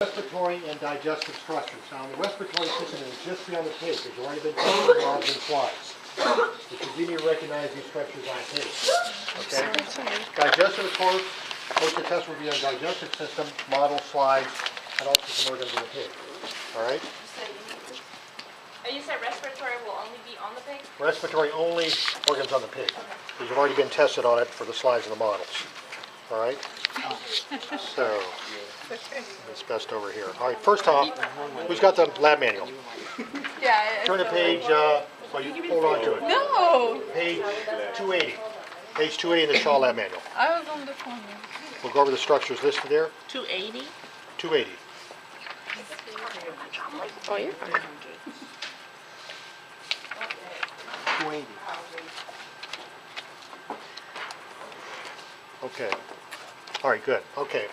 Respiratory and digestive structures. Now, the respiratory system is just beyond the pig. There's already been tested on logs and flies. It's easy to recognize these structures on a pig. Okay? Digestive, of course, most of the tests will be on digestive system, model slides, and also some organs in the pig. All right? You said respiratory will only be on the pig? Respiratory only organs on the pig. Because you've already been tested on it for the slides and the models. All right? So, it's best over here. All right, first off, who's got the lab manual? Yeah. Turn to page, well, you hold on to it. No! Page 280. Page 280 in the Shaw Lab Manual. I was on the phone. We'll go over the structures listed there. 280? 280. Oh, you're fine. 280. Okay. All right, good. Okay.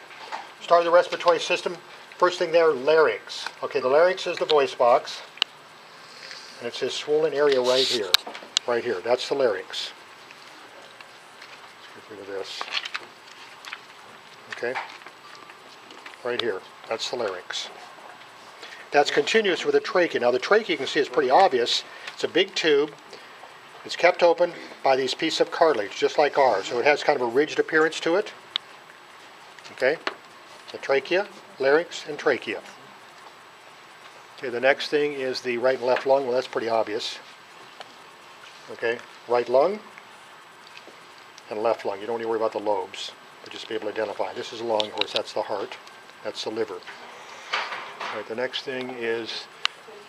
Start of the respiratory system. First thing there, larynx. Okay, the larynx is the voice box. And it's this swollen area right here. Right here. That's the larynx. Let's get rid of this. Okay. Right here. That's the larynx. That's continuous with the trachea. Now the trachea, you can see, is pretty obvious. It's a big tube. It's kept open by these pieces of cartilage, just like ours. So it has kind of a ridged appearance to it. Okay. The trachea, larynx, and trachea. Okay, the next thing is the right and left lung. Well, that's pretty obvious. Okay, right lung and left lung. You don't need to worry about the lobes, but just be able to identify. This is the lung, of course, that's the heart. That's the liver. All right, the next thing is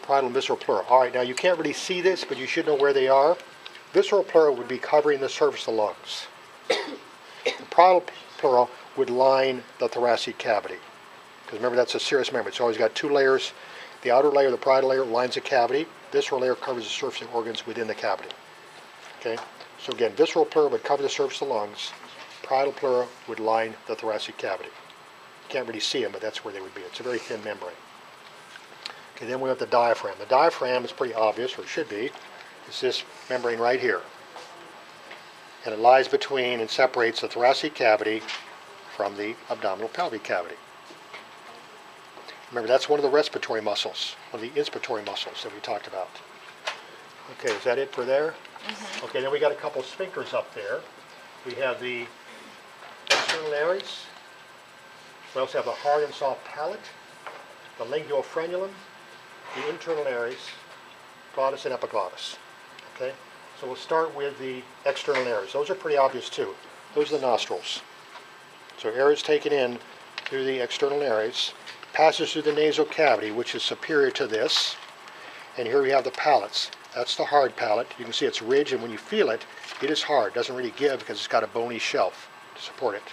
parietal and visceral pleura. All right, now you can't really see this, but you should know where they are. Visceral pleura would be covering the surface of the lungs. The parietal pleura would line the thoracic cavity. Because remember, that's a serous membrane. It's always got two layers. The outer layer, the parietal layer, lines the cavity. Visceral layer covers the surface of organs within the cavity. Okay? So again, visceral pleura would cover the surface of the lungs. Parietal pleura would line the thoracic cavity. You can't really see them, but that's where they would be. It's a very thin membrane. Okay, then we have the diaphragm. The diaphragm is pretty obvious, or it should be. It's this membrane right here. And it lies between and separates the thoracic cavity from the abdominal pelvic cavity. Remember, that's one of the respiratory muscles, one of the inspiratory muscles that we talked about. Okay, is that it for there? Mm-hmm. Okay, then we got a couple sphincters up there. We have the external nares. We also have the hard and soft palate, the lingual frenulum, the internal nares, glottis and epiglottis. Okay, so we'll start with the external nares. Those are pretty obvious too. Those are the nostrils. So air is taken in through the external nares, passes through the nasal cavity, which is superior to this, and here we have the palates. That's the hard palate. You can see it's ridged, and when you feel it, it is hard. It doesn't really give because it's got a bony shelf to support it.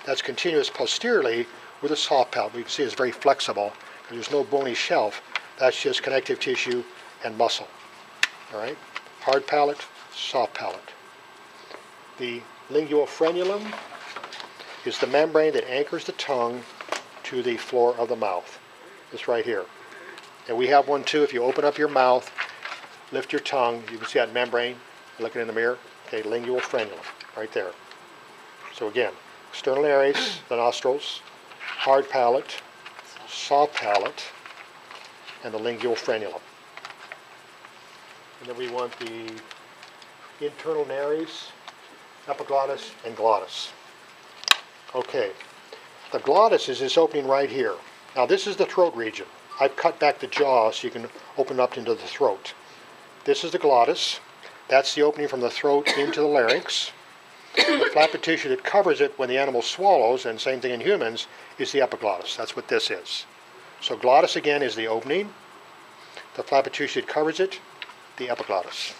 That's continuous posteriorly with a soft palate. You can see it's very flexible because there's no bony shelf. That's just connective tissue and muscle. All right? Hard palate, soft palate. The lingual frenulum is the membrane that anchors the tongue to the floor of the mouth. This right here. And we have one too. If you open up your mouth, lift your tongue, you can see that membrane. Looking in the mirror. Okay, lingual frenulum, right there. So again, external nares, the nostrils, hard palate, soft palate, and the lingual frenulum. And then we want the internal nares, epiglottis, and glottis. Okay, the glottis is this opening right here. Now this is the throat region. I've cut back the jaw so you can open up into the throat. This is the glottis. That's the opening from the throat into the larynx. The flappy tissue that covers it when the animal swallows, and same thing in humans, is the epiglottis. That's what this is. So glottis again is the opening. The flappy tissue that covers it, the epiglottis.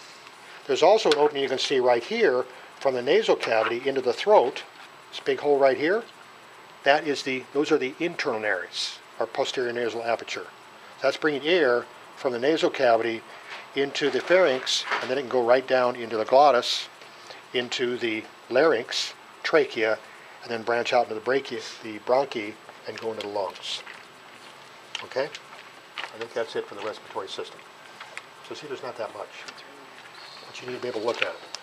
There's also an opening you can see right here from the nasal cavity into the throat. This big hole right here. Those are the internal nares, or posterior nasal aperture. That's bringing air from the nasal cavity into the pharynx, and then it can go right down into the glottis, into the larynx, trachea, and then branch out into the bronchi, and go into the lungs. Okay? I think that's it for the respiratory system. So see, there's not that much, but you need to be able to look at it.